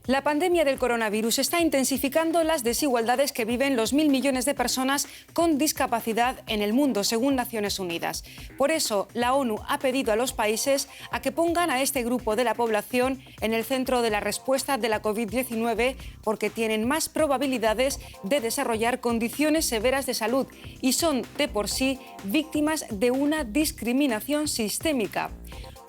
La pandemia del coronavirus está intensificando las desigualdades que viven los 1.000 millones de personas con discapacidad en el mundo, según Naciones Unidas. Por eso, la ONU ha pedido a los países a que pongan a este grupo de la población en el centro de la respuesta de la COVID-19 porque tienen más probabilidades de desarrollar condiciones severas de salud y son, de por sí, víctimas de una discriminación sistémica.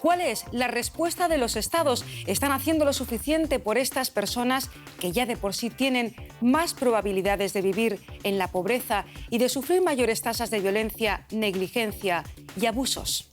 ¿Cuál es la respuesta de los Estados? ¿Están haciendo lo suficiente por estas personas que ya de por sí tienen más probabilidades de vivir en la pobreza y de sufrir mayores tasas de violencia, negligencia y abusos?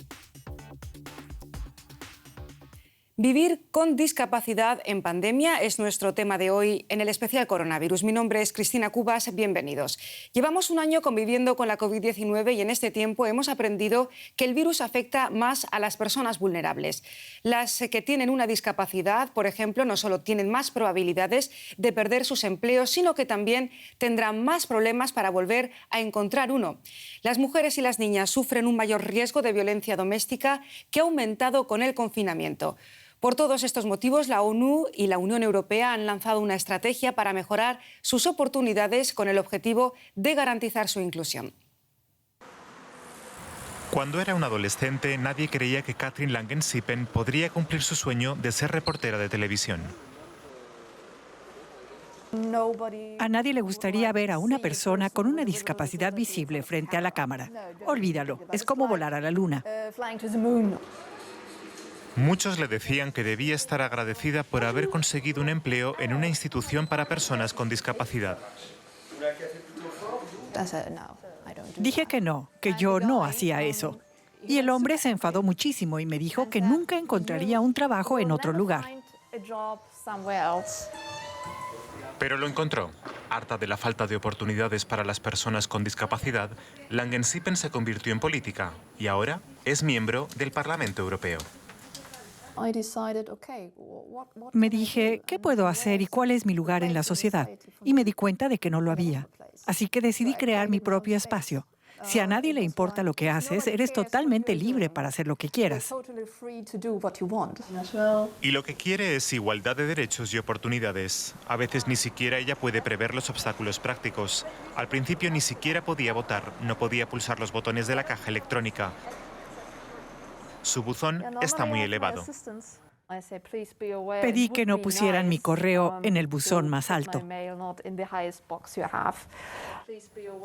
Vivir con discapacidad en pandemia es nuestro tema de hoy en el especial coronavirus. Mi nombre es Cristina Cubas, bienvenidos. Llevamos un año conviviendo con la COVID-19 y en este tiempo hemos aprendido que el virus afecta más a las personas vulnerables. Las que tienen una discapacidad, por ejemplo, no solo tienen más probabilidades de perder sus empleos, sino que también tendrán más problemas para volver a encontrar uno. Las mujeres y las niñas sufren un mayor riesgo de violencia doméstica que ha aumentado con el confinamiento. Por todos estos motivos, la ONU y la Unión Europea han lanzado una estrategia para mejorar sus oportunidades con el objetivo de garantizar su inclusión. Cuando era un adolescente, nadie creía que Katrin Langenzipen podría cumplir su sueño de ser reportera de televisión. A nadie le gustaría ver a una persona con una discapacidad visible frente a la cámara. Olvídalo, es como volar a la luna. Muchos le decían que debía estar agradecida por haber conseguido un empleo en una institución para personas con discapacidad. Dije que no, que yo no hacía eso. Y el hombre se enfadó muchísimo y me dijo que nunca encontraría un trabajo en otro lugar. Pero lo encontró. Harta de la falta de oportunidades para las personas con discapacidad, Langenzipen se convirtió en política y ahora es miembro del Parlamento Europeo. Me dije, ¿qué puedo hacer y cuál es mi lugar en la sociedad? Y me di cuenta de que no lo había. Así que decidí crear mi propio espacio. Si a nadie le importa lo que haces, eres totalmente libre para hacer lo que quieras. Y lo que quiere es igualdad de derechos y oportunidades. A veces ni siquiera ella puede prever los obstáculos prácticos. Al principio ni siquiera podía votar, no podía pulsar los botones de la caja electrónica. Su buzón está muy elevado. Pedí que no pusieran mi correo en el buzón más alto.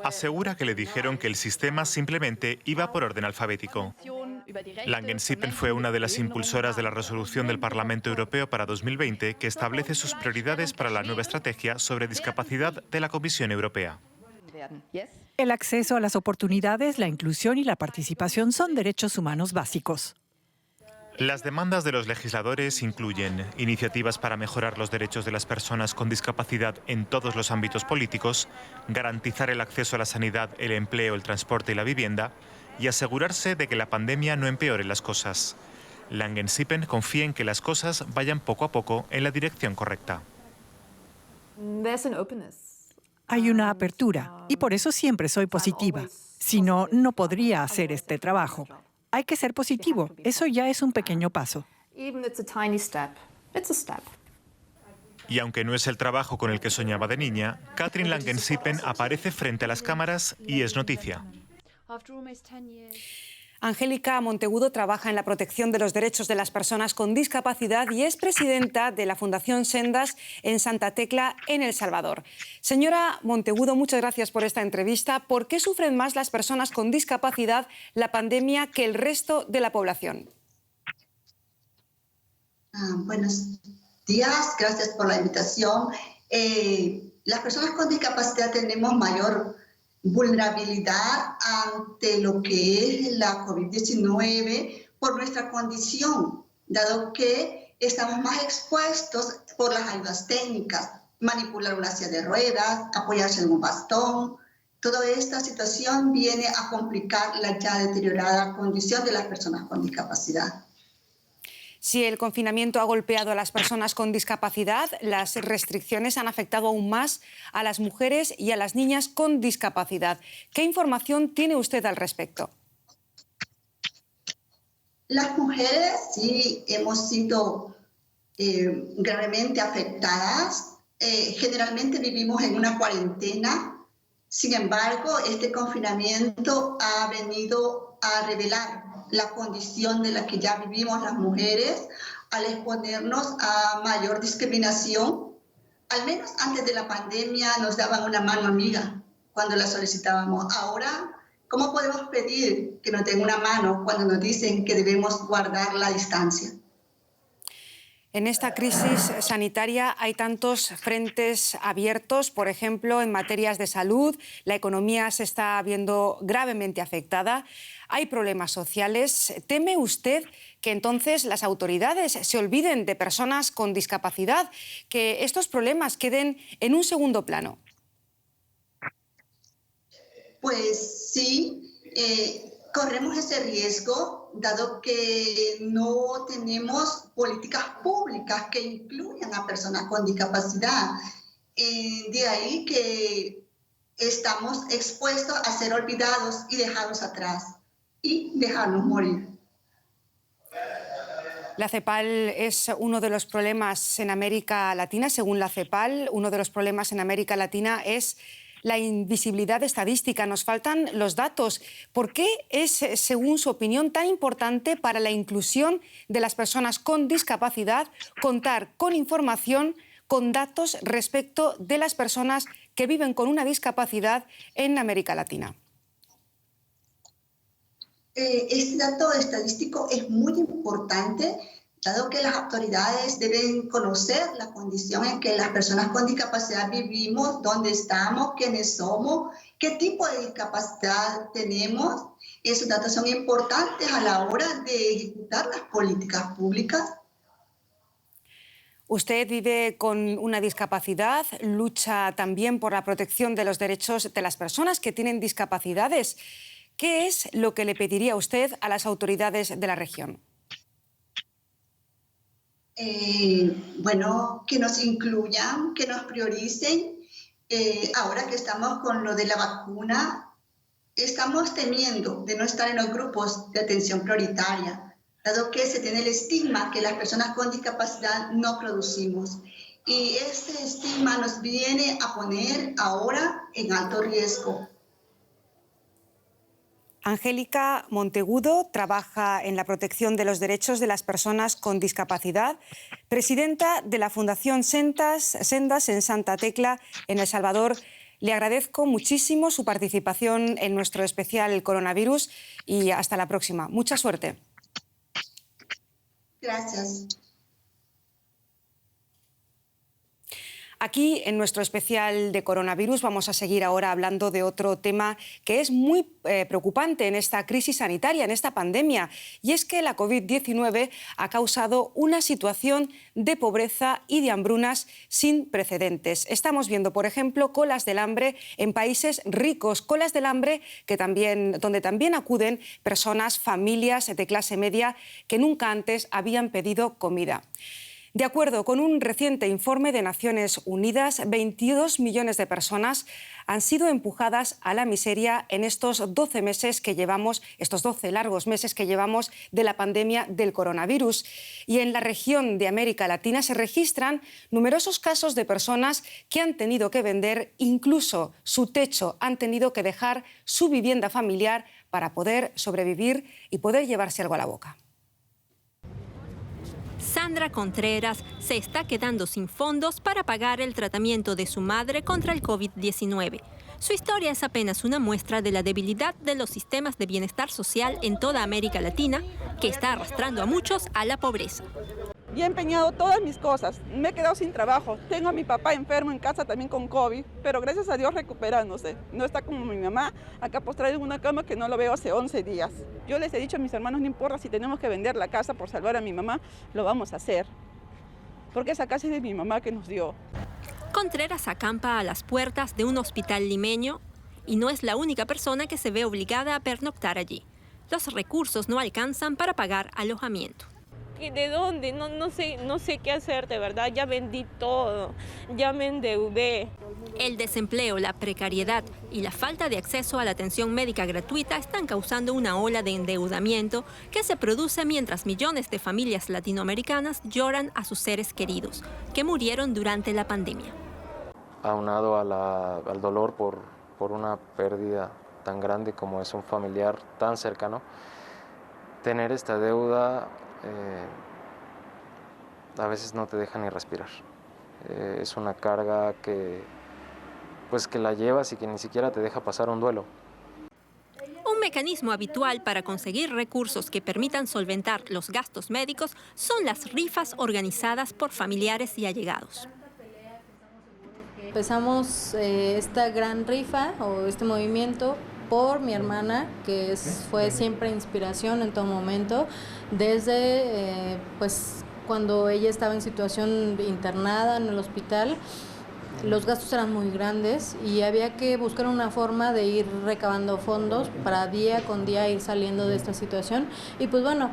Asegura que le dijeron que el sistema simplemente iba por orden alfabético. Langenzipen fue una de las impulsoras de la resolución del Parlamento Europeo para 2020 que establece sus prioridades para la nueva estrategia sobre discapacidad de la Comisión Europea. El acceso a las oportunidades, la inclusión y la participación son derechos humanos básicos. Las demandas de los legisladores incluyen iniciativas para mejorar los derechos de las personas con discapacidad en todos los ámbitos políticos, garantizar el acceso a la sanidad, el empleo, el transporte y la vivienda, y asegurarse de que la pandemia no empeore las cosas. Langenzipen confía en que las cosas vayan poco a poco en la dirección correcta. Hay una apertura y por eso siempre soy positiva. Si no, no podría hacer este trabajo. Hay que ser positivo. Eso ya es un pequeño paso. Y aunque no es el trabajo con el que soñaba de niña, Katrin Langenzipen aparece frente a las cámaras y es noticia. Angélica Monteagudo trabaja en la protección de los derechos de las personas con discapacidad y es presidenta de la Fundación Sendas en Santa Tecla, en El Salvador. Señora Monteagudo, muchas gracias por esta entrevista. ¿Por qué sufren más las personas con discapacidad la pandemia que el resto de la población? Buenos días, gracias por la invitación. Las personas con discapacidad tenemos mayor vulnerabilidad ante lo que es la COVID-19 por nuestra condición, dado que estamos más expuestos por las ayudas técnicas, manipular una silla de ruedas, apoyarse en un bastón. Toda esta situación viene a complicar la ya deteriorada condición de las personas con discapacidad. Si el confinamiento ha golpeado a las personas con discapacidad, las restricciones han afectado aún más a las mujeres y a las niñas con discapacidad. ¿Qué información tiene usted al respecto? Las mujeres sí hemos sido gravemente afectadas. Generalmente vivimos en una cuarentena. Sin embargo, este confinamiento ha venido a revelar la condición de la que ya vivimos las mujeres al exponernos a mayor discriminación. Al menos antes de la pandemia nos daban una mano amiga cuando la solicitábamos. Ahora, ¿cómo podemos pedir que nos den una mano cuando nos dicen que debemos guardar la distancia? En esta crisis sanitaria hay tantos frentes abiertos, por ejemplo, en materias de salud, la economía se está viendo gravemente afectada, hay problemas sociales. ¿Teme usted que entonces las autoridades se olviden de personas con discapacidad, que estos problemas queden en un segundo plano? Pues sí, corremos ese riesgo, dado que no tenemos políticas públicas que incluyan a personas con discapacidad. De ahí que estamos expuestos a ser olvidados y dejados atrás y dejarnos morir. La CEPAL es uno de los problemas en América Latina. Según la CEPAL, uno de los problemas en América Latina es la invisibilidad estadística. Nos faltan los datos. ¿Por qué es, según su opinión, tan importante para la inclusión de las personas con discapacidad contar con información, con datos respecto de las personas que viven con una discapacidad en América Latina? Este dato estadístico es muy importante, dado que las autoridades deben conocer la condición en que las personas con discapacidad vivimos, dónde estamos, quiénes somos, qué tipo de discapacidad tenemos. Esos datos son importantes a la hora de ejecutar las políticas públicas. Usted vive con una discapacidad, lucha también por la protección de los derechos de las personas que tienen discapacidades. ¿Qué es lo que le pediría usted a las autoridades de la región? Bueno, que nos incluyan, que nos prioricen. Ahora que estamos con lo de la vacuna, estamos temiendo de no estar en los grupos de atención prioritaria, dado que se tiene el estigma que las personas con discapacidad no producimos. Y ese estigma nos viene a poner ahora en alto riesgo. Angélica Monteagudo trabaja en la protección de los derechos de las personas con discapacidad, presidenta de la Fundación Sendas en Santa Tecla, en El Salvador. Le agradezco muchísimo su participación en nuestro especial coronavirus y hasta la próxima. Mucha suerte. Gracias. Aquí, en nuestro especial de coronavirus, vamos a seguir ahora hablando de otro tema que es muy preocupante en esta crisis sanitaria, en esta pandemia, y es que la COVID-19 ha causado una situación de pobreza y de hambrunas sin precedentes. Estamos viendo, por ejemplo, colas del hambre en países ricos, colas del hambre donde también acuden personas, familias de clase media que nunca antes habían pedido comida. De acuerdo con un reciente informe de Naciones Unidas, 22 millones de personas han sido empujadas a la miseria en estos 12 meses que llevamos, estos 12 largos meses que llevamos de la pandemia del coronavirus. Y en la región de América Latina se registran numerosos casos de personas que han tenido que vender incluso su techo, han tenido que dejar su vivienda familiar para poder sobrevivir y poder llevarse algo a la boca. Sandra Contreras se está quedando sin fondos para pagar el tratamiento de su madre contra el COVID-19. Su historia es apenas una muestra de la debilidad de los sistemas de bienestar social en toda América Latina, que está arrastrando a muchos a la pobreza. Y he empeñado todas mis cosas, me he quedado sin trabajo, tengo a mi papá enfermo en casa también con COVID, pero gracias a Dios recuperándose. No está como mi mamá, acá postrada en una cama que no lo veo hace 11 días. Yo les he dicho a mis hermanos, no importa si tenemos que vender la casa por salvar a mi mamá, lo vamos a hacer, porque esa casa es de mi mamá que nos dio. Contreras acampa a las puertas de un hospital limeño y no es la única persona que se ve obligada a pernoctar allí. Los recursos no alcanzan para pagar alojamiento. ¿de dónde? No sé qué hacer, de verdad. Ya vendí todo, ya me endeudé. El desempleo, la precariedad y la falta de acceso a la atención médica gratuita están causando una ola de endeudamiento que se produce mientras millones de familias latinoamericanas lloran a sus seres queridos, que murieron durante la pandemia. Aunado al dolor por una pérdida tan grande como es un familiar tan cercano, tener esta deuda a veces no te deja ni respirar. Es una carga que la llevas y que ni siquiera te deja pasar un duelo. Un mecanismo habitual para conseguir recursos que permitan solventar los gastos médicos son las rifas organizadas por familiares y allegados. Empezamos esta gran rifa o este movimiento por mi hermana, que fue siempre inspiración en todo momento, desde cuando ella estaba en situación internada en el hospital. Los gastos eran muy grandes y había que buscar una forma de ir recabando fondos para día con día ir saliendo de esta situación. Y pues bueno,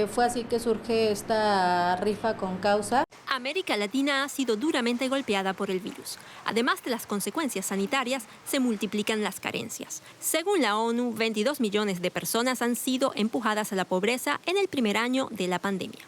fue así que surge esta rifa con causa. América Latina ha sido duramente golpeada por el virus. Además de las consecuencias sanitarias, se multiplican las carencias. Según la ONU, 22 millones de personas han sido empujadas a la pobreza en el primer año de la pandemia.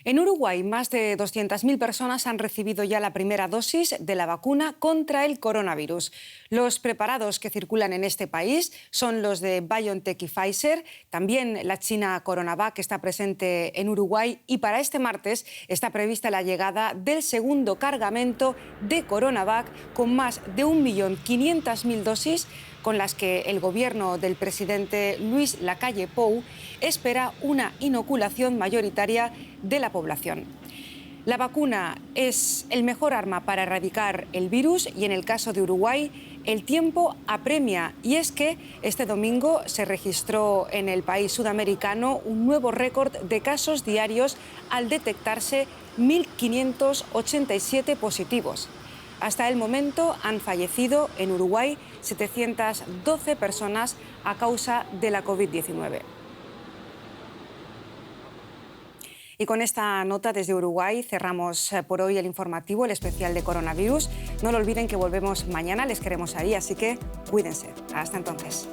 En Uruguay, más de 200.000 personas han recibido ya la primera dosis de la vacuna contra el coronavirus. Los preparados que circulan en este país son los de BioNTech y Pfizer, también la china CoronaVac está presente en Uruguay y para este martes está prevista la llegada del segundo cargamento de CoronaVac con más de 1.500.000 dosis con las que el gobierno del presidente Luis Lacalle Pou espera una inoculación mayoritaria de la población. La vacuna es el mejor arma para erradicar el virus y en el caso de Uruguay el tiempo apremia y es que este domingo se registró en el país sudamericano un nuevo récord de casos diarios al detectarse 1.587 positivos. Hasta el momento han fallecido en Uruguay 712 personas a causa de la COVID-19. Y con esta nota desde Uruguay cerramos por hoy el informativo, el especial de coronavirus. No lo olviden que volvemos mañana, les queremos ahí, así que cuídense. Hasta entonces.